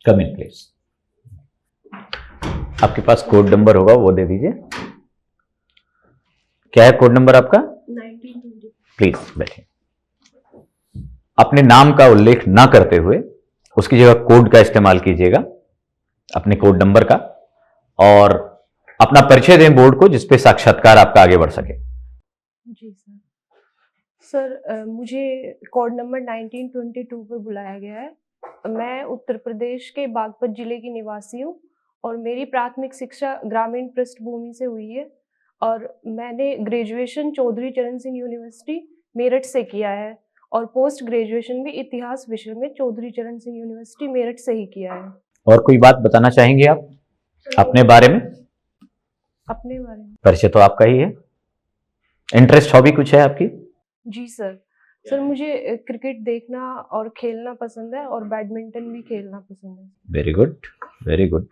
Come in please. आपके पास code number होगा, वो दे दीजिए। क्या है कोड नंबर आपका? 1920। प्लीज बैठिए। अपने नाम का उल्लेख ना करते हुए उसकी जगह कोड का इस्तेमाल कीजिएगा, अपने कोड नंबर का, और अपना परिचय दें बोर्ड को, जिसपे साक्षात्कार आपका आगे बढ़ सके। जी सर। सर मुझे कोड नंबर 1922 पर बुलाया गया है। मैं उत्तर प्रदेश के बागपत जिले की निवासी हूँ और मेरी प्राथमिक शिक्षा ग्रामीण पृष्ठभूमि से हुई है और मैंने ग्रेजुएशन चौधरी चरण सिंह यूनिवर्सिटी मेरठ से किया है और पोस्ट ग्रेजुएशन भी इतिहास विषय में चौधरी चरण सिंह यूनिवर्सिटी मेरठ से ही किया है। और कोई बात बताना चाहेंगे आप अपने बारे में? अपने बारे में? परिचय तो आपका ही है। इंटरेस्ट, हॉबी कुछ है आपकी? जी सर। सर मुझे क्रिकेट देखना और खेलना पसंद है और बैडमिंटन भी खेलना पसंद है। Very good, very good.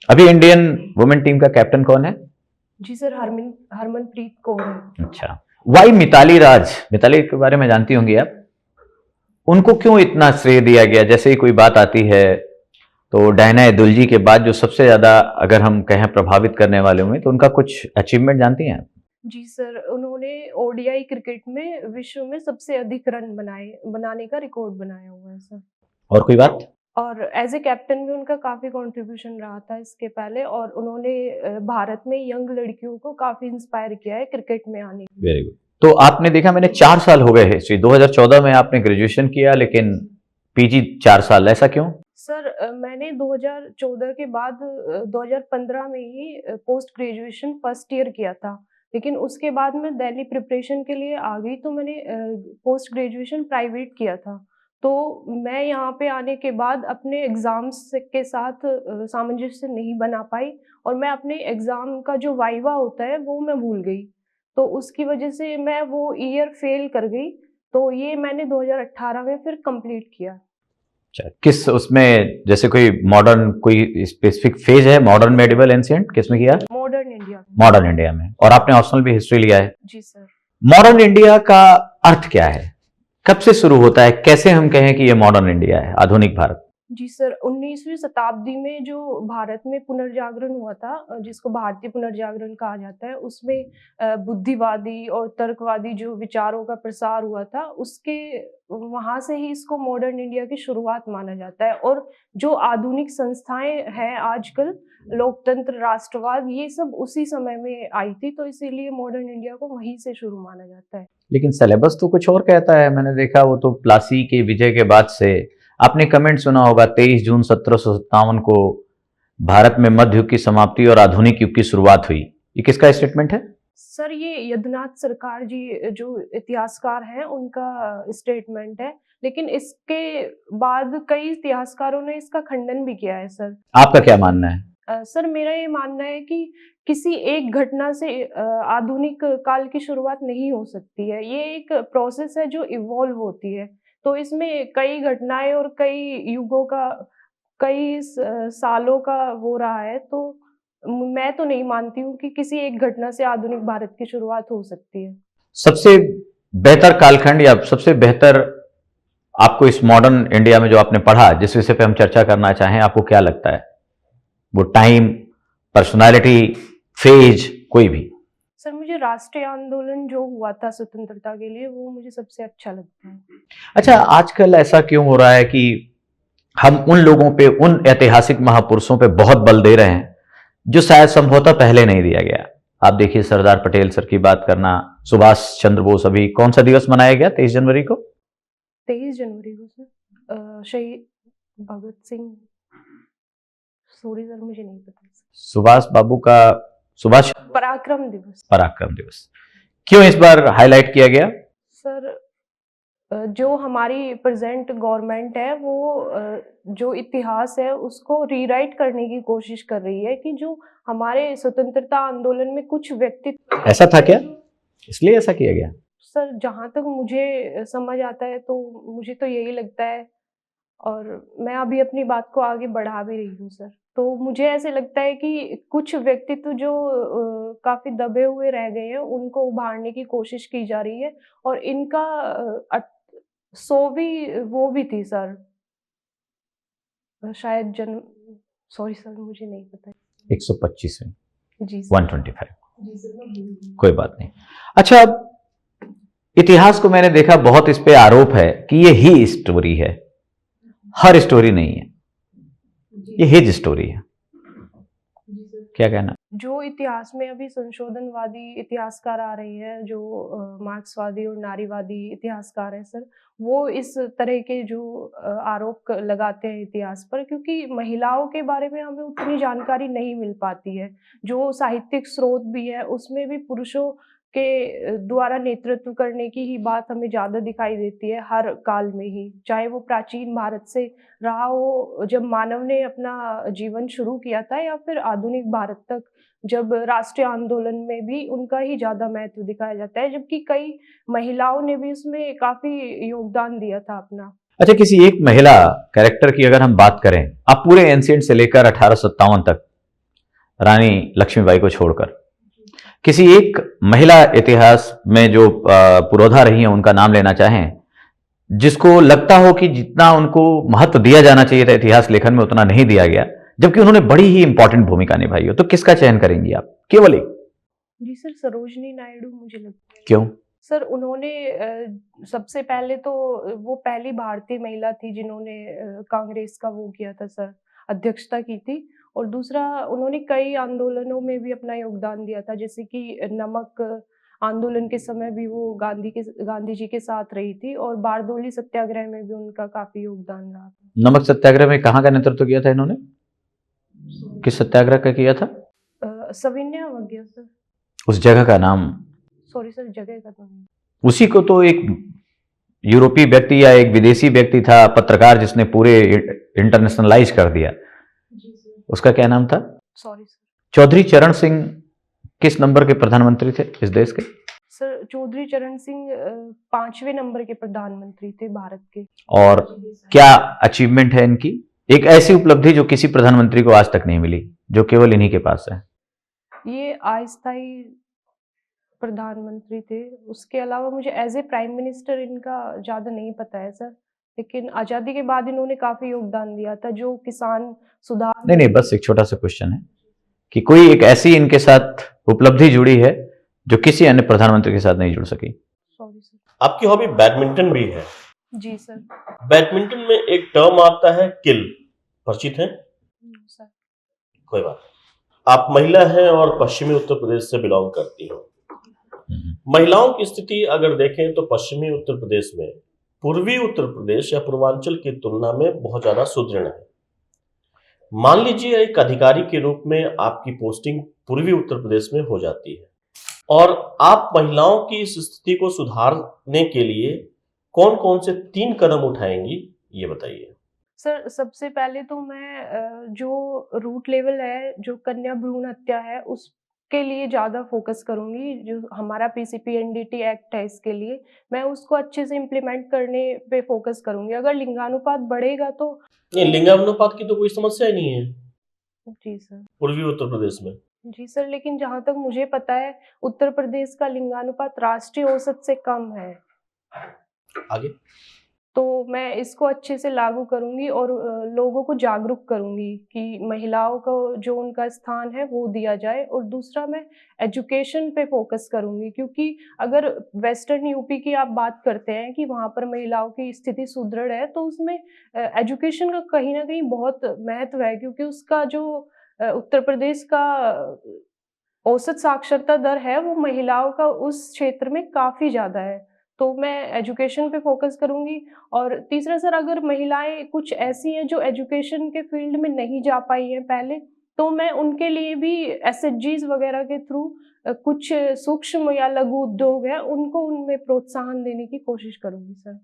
अभी इंडियन वुमेन टीम का कैप्टन कौन है? जी सर, हरमनप्रीत कौर है। अच्छा, वाई मिताली राज? मिताली के बारे में जानती होंगी आप। उनको क्यों इतना श्रेय दिया गया? जैसे ही कोई बात आती है तो डायना दुलजी के बाद जो सबसे ज्यादा, अगर हम कहें, प्रभावित करने वाले हुए, तो उनका कुछ अचीवमेंट जानती हैं आप? जी सर, उन्होंने ओडीआई क्रिकेट में विश्व में सबसे अधिक रन बनाने का रिकॉर्ड बनाया हुआ है सर। और कोई बात? और एज ए कैप्टन भी उनका काफी कंट्रीब्यूशन रहा था इसके पहले और उन्होंने भारत में यंग लड़कियों को काफी इंस्पायर किया है क्रिकेट में आने के लिए। Very good. तो आपने देखा, मैंने 4 साल हो गए हिस्ट्री, 2014 में आपने ग्रेजुएशन किया, लेकिन पीजी 4 साल, ऐसा क्यों? सर मैंने 2014 के बाद 2015 में ही पोस्ट ग्रेजुएशन फर्स्ट ईयर किया था, लेकिन उसके बाद मैं दिल्ली प्रिपरेशन के लिए आ गई तो मैंने पोस्ट ग्रेजुएशन प्राइवेट किया था। तो मैं यहाँ पे आने के बाद अपने एग्ज़ाम्स के साथ सामंजस्य नहीं बना पाई और मैं अपने एग्ज़ाम का जो वाइवा होता है वो मैं भूल गई। तो उसकी वजह से मैं वो ईयर फेल कर गई, तो ये मैंने 2018 में फिर कंप्लीट किया। अच्छा, किस उसमें, जैसे कोई मॉडर्न, कोई स्पेसिफिक फेज है, मॉडर्न, मेडिवल, एंशिएंट, किस में किया? Modern India. मॉडर्न इंडिया में। और आपने ऑप्शनल भी हिस्ट्री लिया है। जी सर। मॉडर्न इंडिया का अर्थ क्या है? कब से शुरू होता है? कैसे हम कहें कि ये मॉडर्न इंडिया है, आधुनिक भारत? जी सर, 19वीं शताब्दी में जो भारत में पुनर्जागरण हुआ था, जिसको भारतीय पुनर्जागरण कहा जाता है, उसमें बुद्धिवादी और तर्कवादी जो विचारों का प्रसार हुआ था, उसके वहाँ से ही इसको मॉडर्न इंडिया की शुरुआत माना जाता है। और जो आधुनिक संस्थाएं हैं आजकल, लोकतंत्र, राष्ट्रवाद, ये सब उसी समय में आई थी, तो इसीलिए मॉडर्न इंडिया को वहीं से शुरू माना जाता है। लेकिन सिलेबस तो कुछ और कहता है, मैंने देखा। वो तो प्लासी के विजय के बाद से, आपने कमेंट सुना होगा, 23 जून 1757 को भारत में मध्य युग की समाप्ति और आधुनिक युग की शुरुआत हुई। ये किसका स्टेटमेंट है? सर ये यदुनाथ सरकार जी जो इतिहासकार हैं उनका स्टेटमेंट है, लेकिन इसके बाद कई इतिहासकारों ने इसका खंडन भी किया है सर। आपका क्या मानना है? सर मेरा ये मानना है कि किसी एक घटना से आधुनिक काल की शुरुआत नहीं हो सकती है। ये एक प्रोसेस है जो इवॉल्व होती है। तो इसमें कई घटनाएं और कई युगों का, कई सालों का वो रहा है, तो मैं तो नहीं मानती हूँ कि किसी एक घटना से आधुनिक भारत की शुरुआत हो सकती है। सबसे बेहतर कालखंड, या सबसे बेहतर आपको इस मॉडर्न इंडिया में जो आपने पढ़ा, जिस विषय पे हम चर्चा करना चाहें, आपको क्या लगता है? वो टाइम, पर्सनालिटी, फेज, कोई भी? सर मुझे राष्ट्रीय आंदोलन जो हुआ था स्वतंत्रता के लिए, वो मुझे सबसे अच्छा लगता है। अच्छा, आजकल ऐसा क्यों हो रहा है कि हम उन लोगों पे, उन ऐतिहासिक महापुरुषों पे बहुत बल दे रहे हैं जो शायद संभवतः पहले नहीं दिया गया? आप देखिए, सरदार पटेल सर की बात करना, सुभाष चंद्र बोस। अभी कौन सा दिवस मनाया गया 23 जनवरी को? 23 जनवरी को सर शहीद भगत सिंह, सॉरी सर मुझे नहीं पता। सुभाष बाबू का, सुभाष पराक्रम दिवस। पराक्रम दिवस क्यों इस बार हाईलाइट किया गया? सर जो हमारी प्रेजेंट गवर्नमेंट है वो जो इतिहास है उसको रीराइट करने की कोशिश कर रही है कि जो हमारे स्वतंत्रता आंदोलन में कुछ व्यक्तित्व। ऐसा था क्या? इसलिए ऐसा किया गया? सर जहाँ तक मुझे समझ आता है तो मुझे तो यही लगता है, और मैं अभी अपनी बात को आगे बढ़ा भी रही हूँ सर। तो मुझे ऐसे लगता है कि कुछ व्यक्तित्व जो काफी दबे हुए रह गए हैं उनको उभारने की कोशिश की जा रही है, और इनका 100वीं वो भी थी सर, शायद जन्म, सॉरी सर मुझे नहीं पता। 125वीं, जी सर। 125। कोई बात नहीं। अच्छा, अब इतिहास को मैंने देखा, बहुत इस पे आरोप है कि ये ही स्टोरी है, हर स्टोरी नहीं है, ये हिज स्टोरी है। क्या कहना? जो इतिहास में अभी संशोधनवादी इतिहासकार आ रहे हैं, जो मार्क्सवादी और नारीवादी इतिहासकार हैं सर, वो इस तरह के जो आरोप लगाते हैं इतिहास पर, क्योंकि महिलाओं के बारे में हमें उतनी जानकारी नहीं मिल पाती है। जो साहित्यिक स्रोत भी है उसमें भी पुरुषों के द्वारा नेतृत्व करने की ही बात हमें ज़्यादा दिखाई देती है हर काल में ही, चाहे वो प्राचीन भारत से रहा हो जब मानव ने अपना जीवन शुरू किया था, या फिर आधुनिक भारत तक जब राष्ट्रीय आंदोलन में भी उनका ही ज़्यादा महत्व दिखाया जाता है, जबकि कई महिलाओं ने भी उसमें काफ़ी योगदान दिया था अपना। अच्छा, किसी एक महिला कैरेक्टर की अगर हम बात करें, आप पूरे एंशिएंट से लेकर 1857 तक, रानी लक्ष्मीबाई को छोड़कर, किसी एक महिला इतिहास में जो पुरोधा रही हैं उनका नाम लेना चाहें, जिसको लगता हो कि जितना उनको महत्व दिया जाना चाहिए था इतिहास लेखन में उतना नहीं दिया गया, जबकि उन्होंने बड़ी ही इंपॉर्टेंट भूमिका निभाई हो, तो किसका चयन करेंगी आप? केवल एक? जी सर, सरोजनी नायडू मुझे लगता है। क्यों? सर उन्होंने सबसे पहले तो वो पहली भारतीय महिला थी जिन्होंने कांग्रेस का वो किया था सर, अध्यक्षता की थी। और दूसरा, उन्होंने कई आंदोलनों में भी अपना योगदान दिया था, जैसे कि नमक आंदोलन के समय भी वो गांधी जी के साथ रही थी, और बारदोली सत्याग्रह में भी उनका काफी योगदान रहा था। नमक सत्याग्रह में कहाँ का नेतृत्व किया था इन्होंने? किस सत्याग्रह का किया था? सविनय अवज्ञा सर। उस जगह का नाम? सॉरी सर, जगह का नाम। उसी को तो एक यूरोपीय व्यक्ति या एक विदेशी व्यक्ति था, पत्रकार, जिसने पूरे इंटरनेशनलाइज कर दिया, उसका क्या नाम था? Sorry sir. चौधरी चरण सिंह किस नंबर के प्रधानमंत्री थे इस देश के? सर चौधरी चरण सिंह 5वें नंबर के प्रधानमंत्री थे भारत के। और क्या अचीवमेंट है इनकी? एक ऐसी उपलब्धि जो किसी प्रधानमंत्री को आज तक नहीं मिली, जो केवल इन्हीं के पास है। ये अस्थायी प्रधानमंत्री थे। उसके अलावा मुझे एज ए प्राइम मिनिस्टर इनका ज़्यादा नहीं पता है सर, लेकिन आज़ादी के बाद इन्होंने काफ़ी योगदान दिया था, जो किसान सुधार। नहीं, बस एक छोटा सा क्वेश्चन है कि कोई एक ऐसी इनके साथ उपलब्धि जुड़ी है जो किसी अन्य प्रधानमंत्री के साथ नहीं जुड़ सकी। Sorry sir. आपकी हॉबी बैडमिंटन भी है? जी सर। बैडमिंटन में एक टर्म आता है किल, परिचित हैं? सर कोई बात नहीं। आप महिला हैं और पश्चिमी उत्तर प्रदेश से बिलोंग करती हैं। महिलाओं की स्थिति अगर देखें तो पश्चिमी उत्तर प्रदेश में पूर्वी उत्तर प्रदेश या पूर्वांचल की तुलना में बहुत ज्यादा सुदृढ़ है। मान लीजिए एक अधिकारी के रूप में आपकी पोस्टिंग पूर्वी उत्तर प्रदेश में हो जाती है, और आप महिलाओं की इस स्थिति को सुधारने के लिए कौन कौन से 3 कदम उठाएंगी, ये बताइए। सर सबसे पहले तो मैं जो रूट लेवल है, जो कन्या भ्रूण हत्या है, उसके लिए ज़्यादा फोकस करूँगी। जो हमारा पीसीपीएनडीटी एक्ट है, इसके लिए मैं उसको अच्छे से इम्प्लीमेंट करने पे फोकस करूँगी। अगर लिंगानुपात बढ़ेगा तो नहीं, लिंगानुपात की तो कोई समस्या ही नहीं है जी सर। पूर्वी उत्तर प्रदेश में। जी सर, लेकिन जहाँ तक मुझे पता है उत्तर प्रदेश का लिंगानुपात राष्ट्रीय औसत से कम है। आगे? तो मैं इसको अच्छे से लागू करूँगी और लोगों को जागरूक करूँगी कि महिलाओं को जो उनका स्थान है वो दिया जाए। और दूसरा, मैं एजुकेशन पे फोकस करूँगी, क्योंकि अगर वेस्टर्न यूपी की आप बात करते हैं कि वहाँ पर महिलाओं की स्थिति सुदृढ़ है, तो उसमें एजुकेशन का कहीं ना कहीं बहुत महत्व है, क्योंकि उसका जो उत्तर प्रदेश का औसत साक्षरता दर है वो महिलाओं का उस क्षेत्र में काफ़ी ज़्यादा है। तो मैं एजुकेशन पे फोकस करूँगी। और तीसरा सर, अगर महिलाएं कुछ ऐसी हैं जो एजुकेशन के फील्ड में नहीं जा पाई हैं पहले, तो मैं उनके लिए भी एसएचजीज वगैरह के थ्रू कुछ सूक्ष्म या लघु उद्योग है उनको उनमें प्रोत्साहन देने की कोशिश करूँगी सर।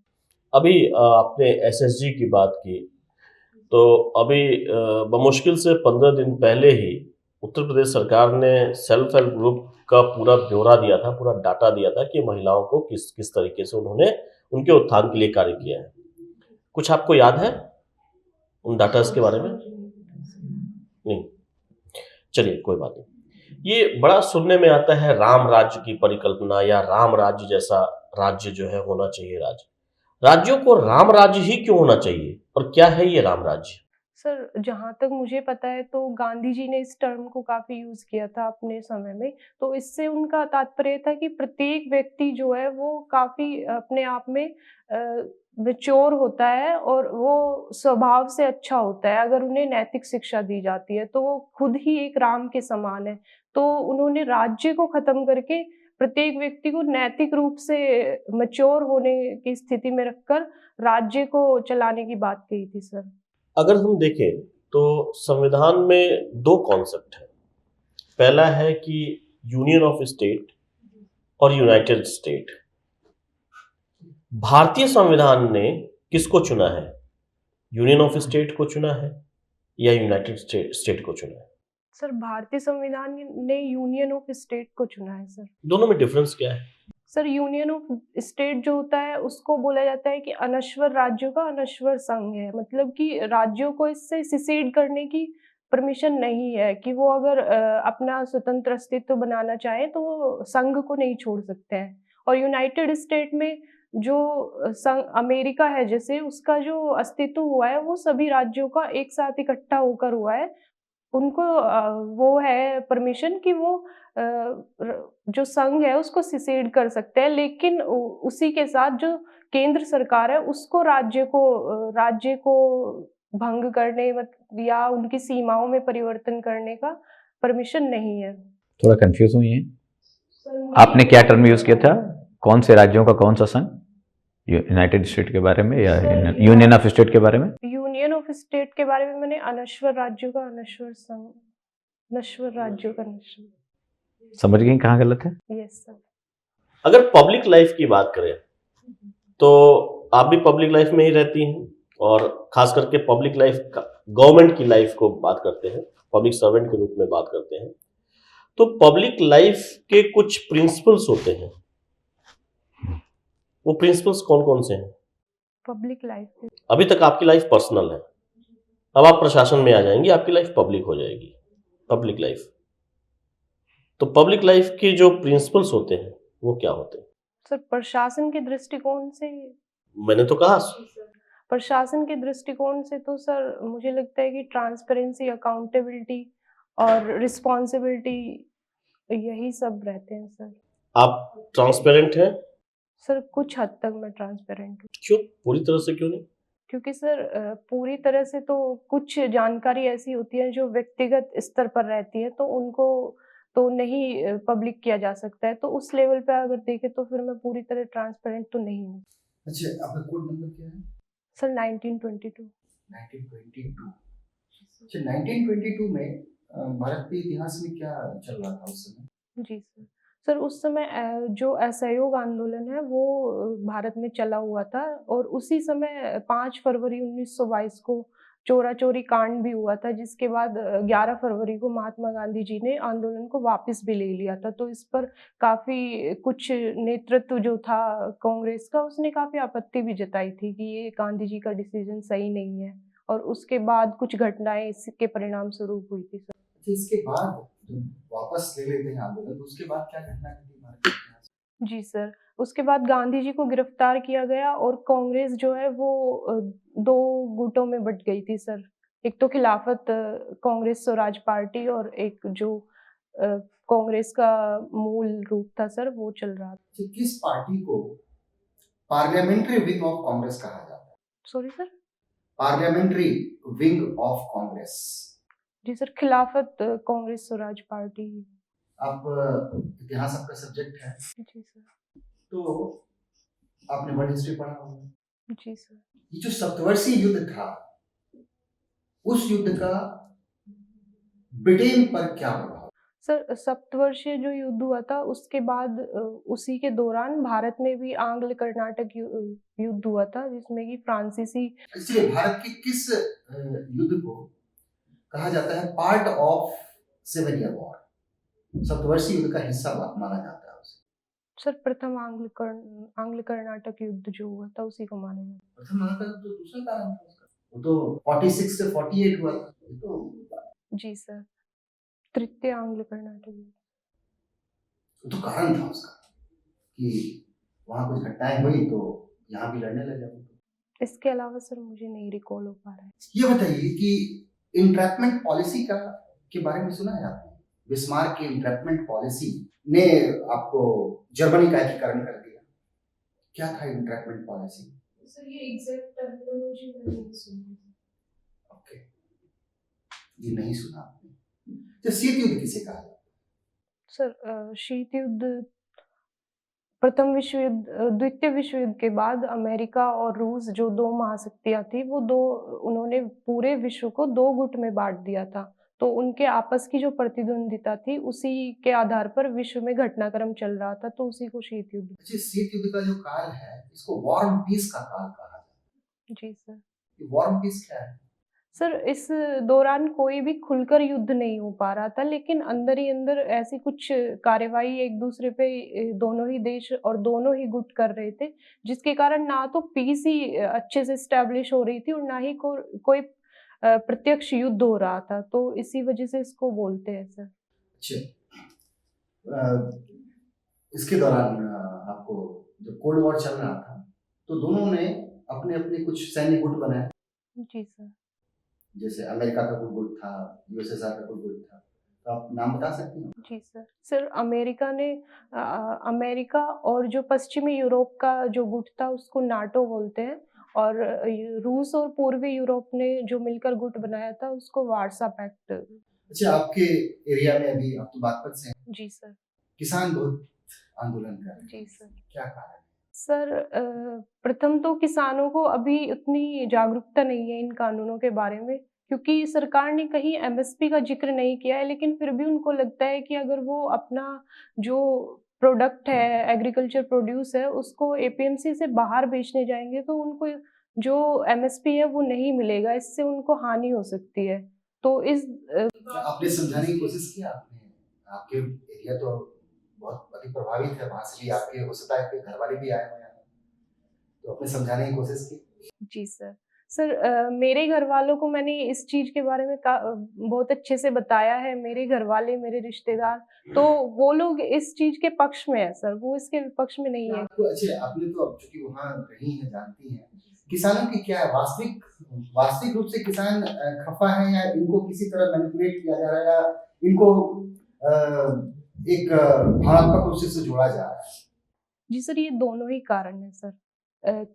अभी आपने एसएसजी की बात की, तो अभी बमुश्किल से 15 दिन पहले ही उत्तर प्रदेश सरकार ने सेल्फ हेल्प ग्रुप का पूरा ब्यौरा दिया था, पूरा डाटा दिया था कि महिलाओं को किस किस तरीके से उन्होंने उनके उत्थान के लिए कार्य किया है। कुछ आपको याद है उन डाटास के बारे में? नहीं, चलिए कोई बात नहीं। ये बड़ा सुनने में आता है राम राज्य की परिकल्पना, या राम राज्य जैसा राज्य जो है होना चाहिए। राज्यों को राम राज्य ही क्यों होना चाहिए, और क्या है ये राम राज्य? सर, जहाँ तक मुझे पता है तो गांधी जी ने इस टर्म को काफ़ी यूज़ किया था अपने समय में। तो इससे उनका तात्पर्य था कि प्रत्येक व्यक्ति जो है वो काफ़ी अपने आप में मैच्योर होता है और वो स्वभाव से अच्छा होता है। अगर उन्हें नैतिक शिक्षा दी जाती है तो वो खुद ही एक राम के समान है। तो उन्होंने राज्य को ख़त्म करके प्रत्येक व्यक्ति को नैतिक रूप से मैच्योर होने की स्थिति में रखकर राज्य को चलाने की बात कही थी सर। अगर हम देखें तो संविधान में दो कॉन्सेप्ट है। पहला है कि यूनियन ऑफ स्टेट और यूनाइटेड स्टेट। भारतीय संविधान ने किसको चुना है? यूनियन ऑफ स्टेट को चुना है या यूनाइटेड स्टेट को चुना है? सर, भारतीय संविधान ने यूनियन ऑफ स्टेट को चुना है सर। दोनों में डिफरेंस क्या है? सर, यूनियन ऑफ स्टेट जो होता है उसको बोला जाता है कि अनश्वर राज्यों का अनश्वर संघ है। मतलब कि राज्यों को इससे सिसीड करने की परमिशन नहीं है कि वो अगर अपना स्वतंत्र अस्तित्व बनाना चाहें तो वो संघ को नहीं छोड़ सकते हैं। और यूनाइटेड स्टेट में जो संघ अमेरिका है जैसे उसका जो अस्तित्व हुआ है वो सभी राज्यों का एक साथ इकट्ठा होकर हुआ है। उनको वो है परमिशन कि वो जो संघ है उसको सिसीड कर सकते हैं, लेकिन उसी के साथ जो केंद्र सरकार है उसको राज्य को भंग करने या उनकी सीमाओं में परिवर्तन करने का परमिशन नहीं है। थोड़ा कंफ्यूज हुई हैं सर, आपने, क्या टर्म यूज किया था? कौन से राज्यों का कौन सा संघ? यूनाइटेड स्टेट के बारे में या सर, यूनियन ऑफ स्टेट के बारे में? यूनियन ऑफ स्टेट के बारे में मैंने अनश्वर राज्यों का अनश्वर संघ, नश्वर राज्यों का नश्वर। समझ गई कहाँ गलत है? Yes sir. अगर पब्लिक लाइफ की बात करें तो आप भी पब्लिक लाइफ में ही रहती हैं और खास करके पब्लिक लाइफ का गवर्नमेंट की लाइफ को बात करते हैं, पब्लिक सर्वेंट के रूप में बात करते हैं। तो पब्लिक लाइफ के कुछ प्रिंसिपल्स होते हैं, वो प्रिंसिपल्स कौन कौन से हैं? पब्लिक लाइफ अभी तक आपकी लाइफ पर्सनल है, अब आप प्रशासन में आ जाएंगी, आपकी लाइफ पब्लिक हो जाएगी, पब्लिक लाइफ। तो पब्लिक लाइफ के जो प्रिंसिपल्स होते हैं वो क्या होते हैं? सर, प्रशासन के दृष्टिकोण से मैंने तो कहा प्रशासन के दृष्टिकोण से तो सर मुझे लगता है कि ट्रांसपेरेंसी, अकाउंटेबिलिटी और रिस्पॉन्सिबिलिटी यही सब रहते हैं सर। आप ट्रांसपेरेंट हैं? सर, कुछ हद तक मैं ट्रांसपेरेंट हूँ। क्यों? पूरी तरह से क्यों नहीं? क्योंकि सर पूरी तरह से तो कुछ जानकारी ऐसी होती है जो व्यक्तिगत स्तर पर रहती है तो उनको तो नहीं पब्लिक किया जा सकता है। तो उस लेवल पे अगर देखें तो फिर मैं पूरी तरह ट्रांसपेरेंट तो नहीं हूँ। अच्छा, आपका कोड नंबर क्या है? सर, 1922। 1922। अच्छा, 1922 में भारत के इतिहास में क्या चल रहा था उस समय? जी सर। सर, उस समय जो असहयोग आंदोलन है वो भारत में चला हुआ था और उसी समय 5 फरवरी 1922 को चोरी कांड भी हुआ था, जिसके बाद 11 फरवरी को महात्मा गांधी जी ने आंदोलन को वापस भी ले लिया था। तो इस पर काफ़ी कुछ नेतृत्व जो था कांग्रेस का उसने काफ़ी आपत्ति भी जताई थी कि ये गांधी जी का डिसीजन सही नहीं है और उसके बाद कुछ घटनाएँ इसके परिणाम स्वरूप हुई थी सर। अच्छा, इसके बाद जब वापस ले लेते हैं आंदोलन तो उसके बाद क्या घटना घटी भारत के इतिहास में? जी सर। उसके बाद गांधी जी को गिरफ्तार किया गया और कांग्रेस जो है वो 2 गुटों में बँट गई थी सर। एक तो खिलाफत कांग्रेस स्वराज पार्टी और एक जो अ, कांग्रेस का मूल रूप था सर वो चल रहा था। अच्छा, किस पार्टी को पार्लियामेंट्री विंग ऑफ कांग्रेस कहा जाता है? Sorry sir? Parliamentary wing of Congress. जी सर, खिलाफत कांग्रेस स्वराज पार्टी। आप इतिहास आपका सब्जेक्ट है जी सर। तो आपने वर्ल्ड हिस्ट्री पढ़ा होगा। जी सर। ये जो सप्तवर्षीय युद्ध था, उस युद्ध का ब्रिटेन पर क्या प्रभाव? सर, सप्तवर्षीय जो युद्ध हुआ था उसके बाद उसी के दौरान भारत में भी आंग्ल कर्नाटक युद्ध हुआ था जिसमें कि फ्रांसीसी। इसलिए भारत के किस युद्ध को कहा जाता है पार्ट ऑफ 7 ईयर वॉर? सप्तवर्षीय युद्ध का हिस्सा माना जाता है उसे। सर, प्रथम आंग्ल कर्नाटक युद्ध जो हुआ था उसी को माना जाता है। प्रथम महायुद्ध तो दूसरा कारण था उसका, वो तो 46 से 48 हुआ था। ये तो जी सर। तृतीय आंग्ल कर्नाटक युद्ध। वो तो कारण था उसका कि वहां कुछ घटनाएं हुई तो यहाँ भी लड़ने लगे वो तो। इसके अलावा सर मुझे नहीं रिकॉल हो पा रहा है। ये बताइए कि इंट्रैपमेंट पॉलिसी का के बारे में सुना है आपने? बिस्मार्क की इंट्रैपमेंट पॉलिसी ने आपको जर्मनी का एकीकरण कर दिया। क्या था इंट्रैपमेंट पॉलिसी? सर ये एग्जैक्ट टर्मिनोलॉजी मैंने नहीं सुनी। ओके, ये नहीं सुना आपने। तो शीत युद्ध किसे कहा जाता है? सर शीत युद्ध प्रथम विश्व युद्ध द्वितीय विश्व युद्ध के बाद अमेरिका और रूस जो दो महाशक्तियां थी वो दो उन्होंने पूरे विश्व को दो गुट में बांट दिया था। तो उनके आपस की जो प्रतिद्वंदिता थी उसी के आधार पर विश्व में घटनाक्रम चल रहा था, तो उसी को शीत युद्ध। अच्छा, शीत युद्ध का जो काल है इसको वॉर एंड पीस का काल कहा जाता जी सर। है। वॉर एंड पीस क्या है? सर इस दौरान कोई भी खुलकर युद्ध नहीं हो पा रहा था, लेकिन अंदर ही अंदर ऐसी कुछ कार्रवाई एक दूसरे पे दोनों ही देश और दोनों ही गुट कर रहे थे, जिसके कारण ना तो पीस ही अच्छे से स्टैब्लिश हो रही थी और ना ही कोई प्रत्यक्ष युद्ध हो रहा था। तो इसी वजह से इसको बोलते हैं सर। अच्छा, इसके दौरान आपको जब कोल्ड वॉर चल रहा था तो दोनों ने अपने अपने कुछ सैन्य गुट बनाए। जी सर। जैसे अमेरिका का कुछ गुट था, यूएसएसआर का कुछ गुट था, तो आप नाम बता सकती हैं? जी सर। सर अमेरिका और जो पश्चिमी यूरोप का जो गुट था उसको नाटो बोलते हैं, और रूस और पूर्वी यूरोप ने जो मिलकर गुट बनाया था उसको वार्सा पैक्ट। अच्छा, आपके एरिया में अभी आप तो बागपत से हैं, जी सर। किसान बहुत आंदोलन कर रहे हैं। जी सर। क्या कारण है? सर प्रथम तो किसानों को अभी उतनी जागरूकता नहीं है इन कानूनों के बारे में, क्योंकि सरकार ने कहीं एमएसपी का जिक्र नहीं किया है, लेकिन फिर भी उनको लगता है कि अगर वो अपना जो प्रोडक्ट है, एग्रीकल्चर प्रोड्यूस है, उसको एपीएमसी से बाहर बेचने जाएंगे तो उनको जो एमएसपी है वो नहीं मिलेगा, इससे उनको हानि हो सकती है। तो इस क्या आपने समझाने की कोशिश की आपने? आपके एरिया तो बहुत अधिक प्रभावित है, वहां से भी आपके हो सकता है आपके घर वाले भी आए हुए हैं, तो आपने समझाने की कोशिश की? जी सर। सर मेरे घरवालों को मैंने इस चीज़ के बारे में बहुत अच्छे से बताया है, मेरे घरवाले, मेरे रिश्तेदार, तो वो लोग इस चीज़ के पक्ष में है सर, वो इसके विपक्ष में नहीं है। आपको अच्छा, आपने तो अब चूंकि वहाँ रही हैं, जानती हैं, किसानों की क्या है वास्तविक रूप से किसान खफा है, या इनको किसी तरह मैनिपुलेट किया जा रहा है, या इनको एक भावनात्मक रूप से जोड़ा जा रहा है? जी सर, ये दोनों ही कारण हैं सर।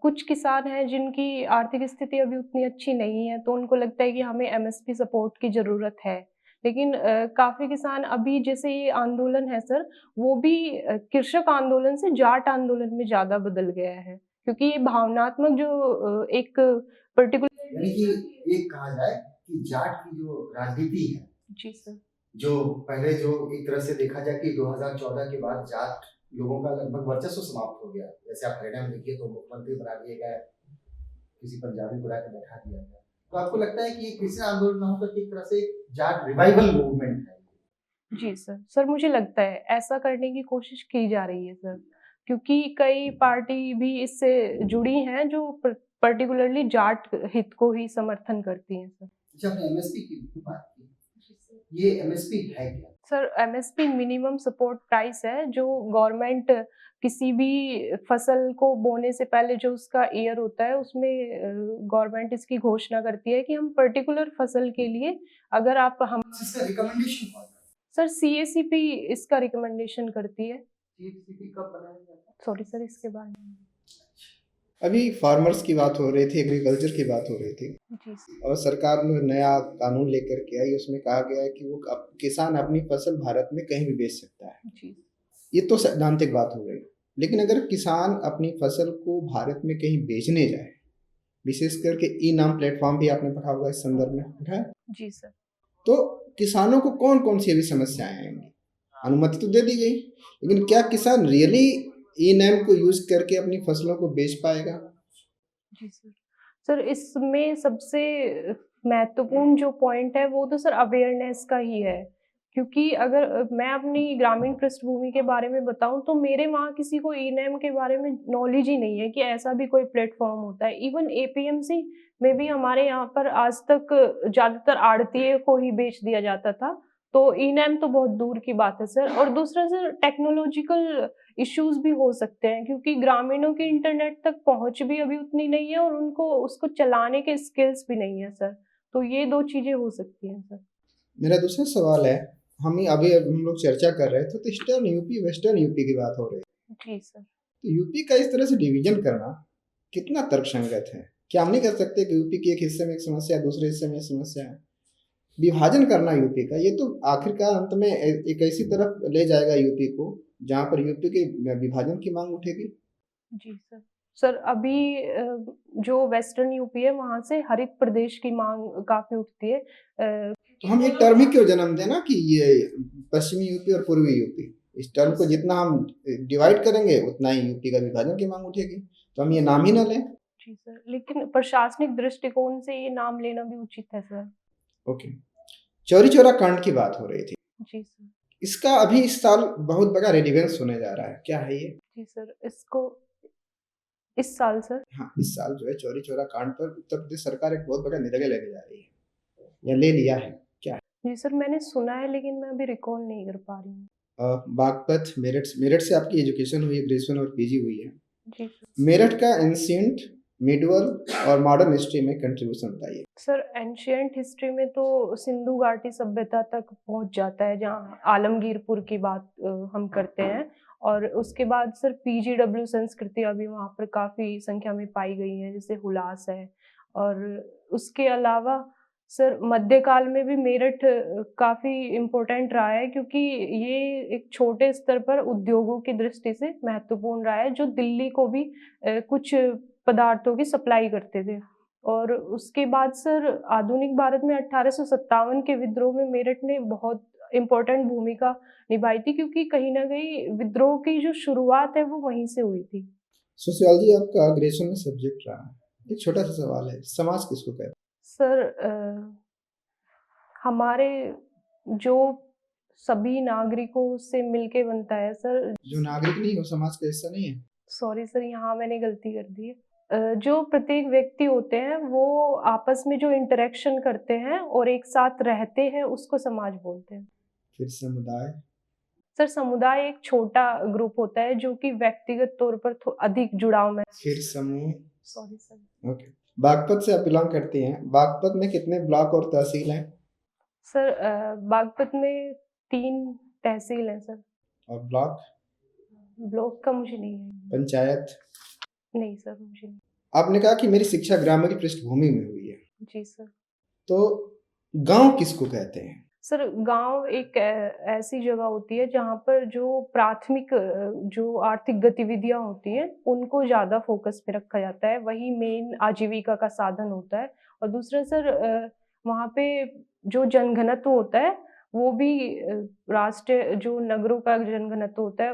कुछ किसान हैं जिनकी आर्थिक स्थिति अभी उतनी अच्छी नहीं है, तो उनको लगता है कि हमें एमएसपी सपोर्ट की ज़रूरत है। लेकिन काफ़ी किसान अभी जैसे ये आंदोलन है सर, वो भी कृषक आंदोलन से जाट आंदोलन में ज़्यादा बदल गया है। क्योंकि ये भावनात्मक जो एक पर्टिकुलर। यानी कि एक कहा जाए कि जाट की जो राजनीति है, जी सर। जो पहले जो एक तरह से देखा जाए कि 2014 के बाद जाट लोगों का लगभग वर्चस्व समाप्त हो गया। जैसे आप हरियाणा में देखिए तो मुख्यमंत्री बना दिए गए, किसी पंजाबी को लाकर बैठा दिया गया। तो आपको लगता है कि ये कृषि आंदोलन ना होकर एक तरह से जाट रिवाइवल मूवमेंट है? जी सर। सर मुझे लगता है ऐसा करने की कोशिश की जा रही है सर, क्योंकि कई पार्टी भी इससे जुड़ी हैं जो पर्टिकुलरली जाट हित को ही समर्थन करती हैं सर। अच्छा, आपने एमएसपी की बात की, ये एमएसपी है क्या? Sir MSP minimum support price है, जो गवर्नमेंट किसी भी फसल को बोने से पहले जो उसका ईयर होता है उसमें गवर्नमेंट इसकी घोषणा करती है कि हम पर्टिकुलर फसल के लिए अगर आप हम इसका रिकमेंडेशन कौन है? सर सीएसीपी इसका रिकमेंडेशन करती है। सीएससीपी कब बनाया गया था? सॉरी सर, इसके बारे में। अभी फार्मर्स की बात हो रही थी, एग्रीकल्चर की बात हो रही थी, जी सर। और सरकार ने नया कानून लेकर के आई। उसमें कहा गया है कि वो किसान अपनी फसल भारत में कहीं भी बेच सकता है। जी। ये तो सैद्धांतिक बात हो गई, लेकिन अगर किसान अपनी फसल को भारत में कहीं बेचने जाए, विशेष करके ई नाम प्लेटफॉर्म भी आपने पढ़ा होगा, इस संदर्भ में उठाया। जी सर। तो किसानों को कौन कौन सी अभी समस्याएं आएंगी? अनुमति तो दे दी गई, लेकिन क्या किसान रियली ई नाम को यूज करके अपनी फसलों को बेच पाएगा? जी सर। सर इसमें सबसे महत्वपूर्ण जो पॉइंट है वो तो सर अवेयरनेस का ही है, क्योंकि अगर मैं अपनी ग्रामीण पृष्ठभूमि के बारे में बताऊं तो मेरे वहाँ किसी को ई नैम के बारे में नॉलेज ही नहीं है कि ऐसा भी कोई प्लेटफॉर्म होता है। इवन एपीएमसी में भी हमारे यहाँ पर आज तक ज़्यादातर आड़तिए को ही बेच दिया जाता था, तो ई नैम तो बहुत दूर की बात है सर। और दूसरा सर, टेक्नोलॉजिकल इश्यूज भी हो सकते हैं, क्योंकि ग्रामीणों की इंटरनेट तक पहुंच भी अभी उतनी नहीं है और उनको उसको चलाने के स्किल्स भी नहीं है सर। तो ये दो चीजें हो सकती हैं सर। मेरा दूसरा सवाल है, अभी हम लोग चर्चा कर रहे थे तो ईस्टर्न यूपी वेस्टर्न यूपी की बात हो रही है। जी सर। तो यूपी का इस तरह से डिवीजन करना कितना तर्कसंगत है? क्या हम नहीं कर सकते कि यूपी के एक हिस्से में एक समस्या है, दूसरे हिस्से में एक समस्या है? विभाजन करना यूपी का, ये तो आखिरकार अंत में एक ऐसी तरफ ले जाएगा यूपी को जहां पर यूपी के विभाजन की मांग उठेगी। जी सर। सर अभी जो वेस्टर्न यूपी है वहां से हरित प्रदेश की मांग काफी उठती है। तो हम एक टर्म ही क्यों जन्म देना कि ये पश्चिमी यूपी और पूर्वी यूपी? इस टर्म को जितना हम डिवाइड करेंगे उतना ही यूपी का विभाजन की मांग उठेगी। तो हम ये नाम ही ना लें। जी सर, लेकिन प्रशासनिक दृष्टिकोण से ये नाम लेना भी उचित है सर। ओके, चौरी चौरा कांड की बात हो रही थी। जी सर। इसका अभी इस साल बहुत बड़ा रेलिवेंस होने जा रहा है, क्या है ये? जी सर, इसको इस साल सर। हाँ, इस साल जो है चौरी चौरा कांड पर उत्तर प्रदेश सरकार एक बहुत बड़ा निर्णय लेने जा रही है या ले लिया है, क्या है? जी सर, मैंने सुना है लेकिन मैं अभी रिकॉल नहीं कर पा रही हूँ। बागपत मेरठ से आपकी एजुकेशन हुई है, ग्रेजुएशन और पीजी हुई है। जी सर। मेरठ का एंशियंट, मिडवल और मॉडर्न हिस्ट्री में कंट्रीब्यूशन बताइए। सर एंशियंट हिस्ट्री में तो सिंधु घाटी सभ्यता तक पहुंच जाता है, जहाँ आलमगीरपुर की बात हम करते हैं। और उसके बाद सर पीजीडब्ल्यू संस्कृति अभी वहाँ पर काफ़ी संख्या में पाई गई है, जैसे हुलास है। और उसके अलावा सर मध्यकाल में भी मेरठ काफ़ी इम्पोर्टेंट रहा है, क्योंकि ये एक छोटे स्तर पर उद्योगों की दृष्टि से महत्वपूर्ण रहा है, जो दिल्ली को भी कुछ पदार्थों की सप्लाई करते थे। और उसके बाद सर आधुनिक भारत में 1857 के विद्रोह में मेरठ ने बहुत इम्पोर्टेंट भूमिका निभाई थी, क्योंकि कहीं ना कहीं विद्रोह की जो शुरुआत है वो वहीं से हुई थी। सोशियोलॉजी आपका ग्रेजुएशन में सब्जेक्ट रहा है। एक छोटा सा सवाल है, समाज किसको कहते हैं? सर हमारे जो सभी नागरिकों से मिलके बनता है सर। जो नागरिक नहीं हो समाज का हिस्सा नहीं है? सॉरी सर, यहाँ मैंने गलती कर दी है। जो प्रत्येक व्यक्ति होते हैं वो आपस में जो इंटरेक्शन करते हैं और एक साथ रहते हैं, उसको समाज बोलते हैं। फिर समुदाय? सर समुदाय एक छोटा ग्रुप होता है जो कि व्यक्तिगत तौर पर अधिक जुड़ाव में। फिर समूह? Sorry sir. ओके, बागपत से आप बिलोंग करती हैं। बागपत में कितने ब्लॉक और तहसील हैं? सर बागपत में 3 तहसील हैं सर। और ब्लॉक? ब्लॉक का मुझे नहीं है। पंचायत? नहीं सर, मुझे नहीं। आपने कहा कि मेरी शिक्षा ग्रामीण की पृष्ठभूमि में हुई है, जी सर। तो गांव किसको कहते हैं? सर गांव एक ऐसी जगह होती है जहाँ पर जो प्राथमिक जो आर्थिक गतिविधियां होती हैं उनको ज़्यादा फोकस पे रखा जाता है, वही मेन आजीविका का साधन होता है। और दूसरा सर वहाँ पे जो जनघनत्व होता है वो भी राष्ट्रीय जो नगरों का जनघनत्व होता है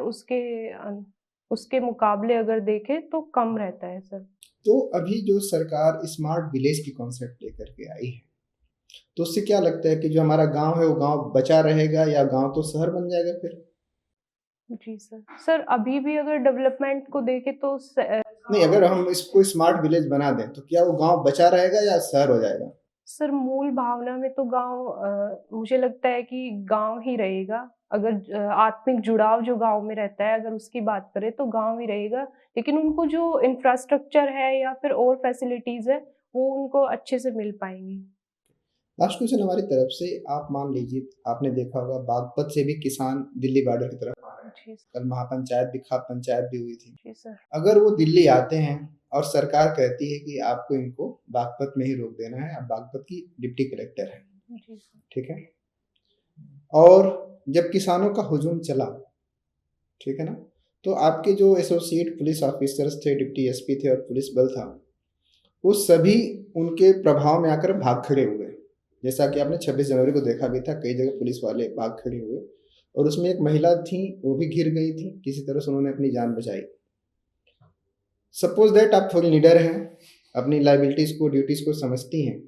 उसके मुकाबले अगर देखें तो कम रहता है सर। तो अभी जो सरकार स्मार्ट विलेज की कॉन्सेप्ट लेकर के आई है, तो उससे क्या लगता है कि जो हमारा गांव है वो गांव बचा रहेगा या गांव तो शहर बन जाएगा फिर? जी सर। सर अभी भी अगर डेवलपमेंट को देखें तो नहीं, अगर हम इसको स्मार्ट विलेज बना दें तो क्या वो गांव बचा रहेगा या शहर हो जाएगा? सर मूल भावना में तो गांव मुझे लगता है कि गांव ही रहेगा। अगर आत्मिक जुड़ाव जो गांव में रहता है अगर उसकी बात करें तो गांव ही रहेगा, लेकिन उनको जो इंफ्रास्ट्रक्चर है या फिर और फैसिलिटीज है वो उनको अच्छे से मिल पाएंगी। लास्ट क्वेश्चन हमारी तरफ से, आप मान लीजिए आपने देखा होगा बागपत से भी किसान दिल्ली बॉर्डर की तरफ आ रहे हैं। जी कल महापंचायत भी खाप पंचायत भी हुई थी। जी सर। अगर वो दिल्ली आते हैं और सरकार कहती है कि आपको इनको बागपत में ही रोक देना है, आप बागपत की डिप्टी कलेक्टर हैं, जी सर। ठीक है, और जब किसानों का हुजूम चला, ठीक है ना, तो आपके जो एसोसिएट पुलिस ऑफिसर्स थे, डिप्टी एसपी थे और पुलिस बल था, वो सभी उनके प्रभाव में आकर भाग खड़े हुए। जैसा कि आपने 26 जनवरी को देखा भी था, कई जगह पुलिस वाले भाग खड़े हुए और उसमें एक महिला थी, वो भी घिर गई थी, किसी तरह से उन्होंने अपनी जान बचाई। सपोज दैट आप थोड़ी लीडर हैं, अपनी लाइबिलिटीज को, ड्यूटीज को समझती हैं,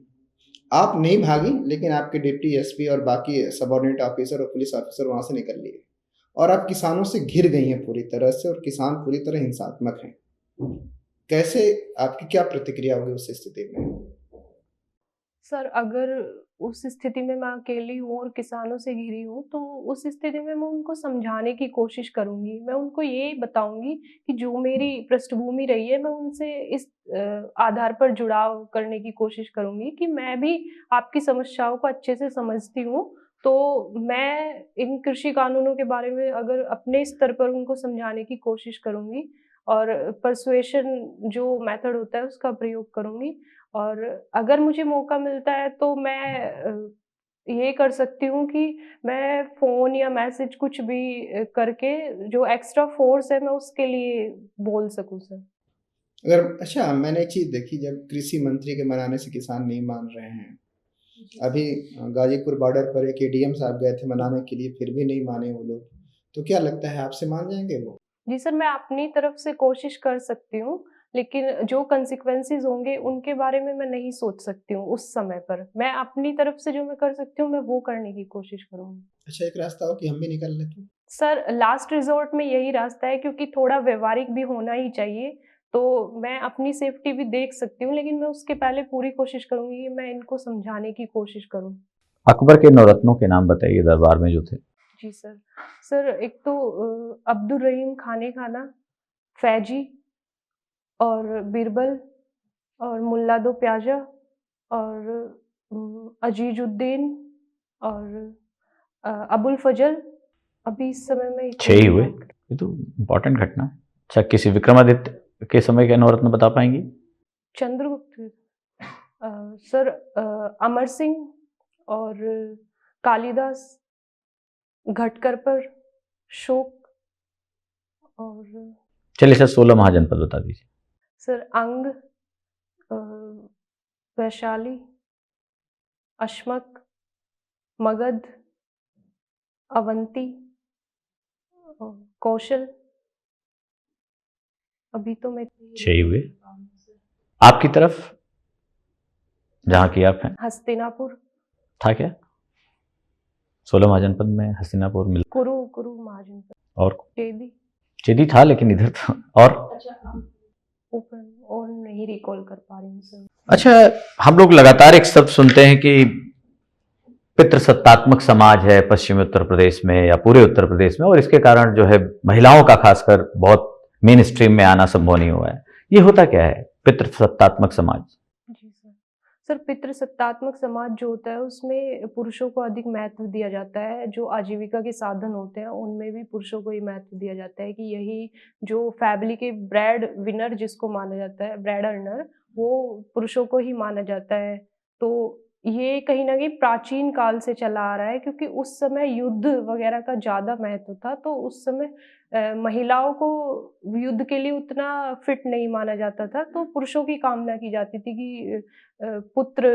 आप नहीं भागी, लेकिन आपके डिप्टी एसपी और बाकी सबऑर्डिनेट ऑफिसर और पुलिस ऑफिसर वहां से निकल लिए और आप किसानों से घिर गई हैं पूरी तरह से और किसान पूरी तरह हिंसात्मक हैं। कैसे, आपकी क्या प्रतिक्रिया होगी उस स्थिति में? सर, अगर उस स्थिति में मैं अकेली हूँ और किसानों से घिरी हूँ, तो उस स्थिति में मैं उनको समझाने की कोशिश करूँगी। मैं उनको ये बताऊँगी कि जो मेरी पृष्ठभूमि रही है, मैं उनसे इस आधार पर जुड़ाव करने की कोशिश करूँगी कि मैं भी आपकी समस्याओं को अच्छे से समझती हूँ। तो मैं इन कृषि कानूनों के बारे में अगर अपने स्तर पर उनको समझाने की कोशिश करूँगी और पर्सुएशन जो मेथड होता है, उसका प्रयोग करूँगी। और अगर मुझे मौका मिलता है तो मैं ये कर सकती हूँ कि मैं फ़ोन या मैसेज कुछ भी करके जो एक्स्ट्रा फ़ोर्स है मैं उसके लिए बोल सकूँ सर। अगर अच्छा, मैंने एक चीज़ देखी, जब कृषि मंत्री के मनाने से किसान नहीं मान रहे हैं, अभी गाजीपुर बॉर्डर पर एक एडीएम साहब गए थे मनाने के लिए, फिर भी नहीं माने वो लोग। तो क्या लगता है, आपसे मान जाएँगे वो? जी सर, मैं अपनी तरफ से कोशिश कर सकती हूँ, लेकिन जो कॉन्सिक्वेंसेज़ होंगे उनके बारे में मैं नहीं सोच सकती हूँ उस समय पर। मैं अपनी तरफ से जो मैं कर सकती हूँ, मैं वो करने की कोशिश करूँगी। अच्छा, एक रास्ता हो कि हम भी निकल लें तो? सर, लास्ट रिज़ॉर्ट में यही रास्ता है क्योंकि थोड़ा व्यावहारिक भी होना ही चाहिए। तो मैं अपनी सेफ्टी भी देख सकती हूँ, लेकिन मैं उसके पहले पूरी कोशिश करूँगी कि मैं इनको समझाने की कोशिश करूँ। अकबर के नौरत्नों के नाम बताइए दरबार में जो थे। जी सर। सर, एक तो अब्दुल रहीम खाने खाना, फैजी और बीरबल और मुल्ला दो प्याजा और अजीजुद्दीन और अबुल फजल। अभी इस समय में छह इतने ही ही हुए, याद कर। ये तो इम्पोर्टेंट घटना है। अच्छा, किसी विक्रमादित्य के समय के नवरत्न बता पाएंगी? चंद्रगुप्त, सर, अमर सिंह और कालिदास, घटकर पर, शोक और चलिए सर, 16 महाजनपद बता दीजिए। सर अंग, अ, वैशाली, अश्मक, मगध, अवंती और कौशल। अभी तो मैं छह ही हुए। आपकी तरफ, जहाँ की आप हैं, हस्तिनापुर, था क्या 16 महाजनपद में हस्तिनापुर मिल कुरु कुरु महाजनपद, और चेदी। चेदी था, लेकिन इधर था और ऊपर और नहीं रिकॉल कर पा रही हूँ सर। अच्छा, हम लोग लगातार एक शब्द सुनते हैं कि पितृसत्तात्मक समाज है पश्चिमी उत्तर प्रदेश में या पूरे उत्तर प्रदेश में, और इसके कारण जो है महिलाओं का खासकर बहुत मेन स्ट्रीम में आना संभव नहीं हुआ है। ये होता क्या है पितृसत्तात्मक समाज? जी सर। सर, पितृसत्तात्मक समाज जो होता है उसमें पुरुषों को अधिक महत्व दिया जाता है। जो आजीविका के साधन होते हैं उनमें भी पुरुषों को ही महत्व दिया जाता है कि यही जो फैमिली के ब्रेड विनर जिसको माना जाता है, ब्रेड अर्नर, वो पुरुषों को ही माना जाता है। तो ये कहीं न कहीं प्राचीन काल से चला आ रहा है क्योंकि उस समय युद्ध वगैरह का ज़्यादा महत्व था। तो उस समय महिलाओं को युद्ध के लिए उतना फिट नहीं माना जाता था, तो पुरुषों की कामना की जाती थी कि पुत्र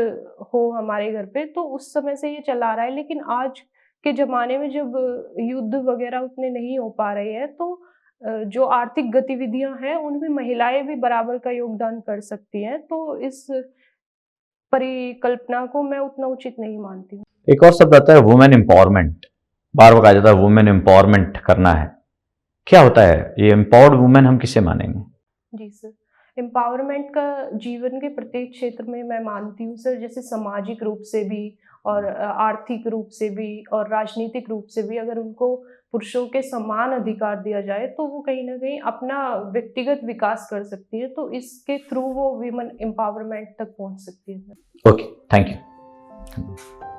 हो हमारे घर पे, तो उस समय से ये चला आ रहा है। लेकिन आज के ज़माने में जब युद्ध वगैरह उतने नहीं हो पा रहे हैं, तो जो आर्थिक गतिविधियाँ हैं, उनमें महिलाएँ भी बराबर का योगदान कर सकती हैं। तो इस परिकल्पना को मैं उतना उचित नहीं मानती हूँ। एक और शब्द आता है वुमेन एम्पावरमेंट, बार बार कहा जाता है वुमेन एम्पावरमेंट करना है। क्या होता है ये एम्पावर्ड वुमेन, हम किसे मानेंगे? जी सर। एम्पावरमेंट का जीवन के प्रत्येक क्षेत्र में मैं मानती हूँ सर, जैसे सामाजिक रूप से भी और आर्थिक रूप से भी और राजनीतिक रूप से भी अगर उनको पुरुषों के समान अधिकार दिया जाए, तो वो कहीं न कहीं अपना व्यक्तिगत विकास कर सकती है। तो इसके थ्रू वो वुमेन एम्पावरमेंट तक पहुँच सकती है सर। Okay, thank you.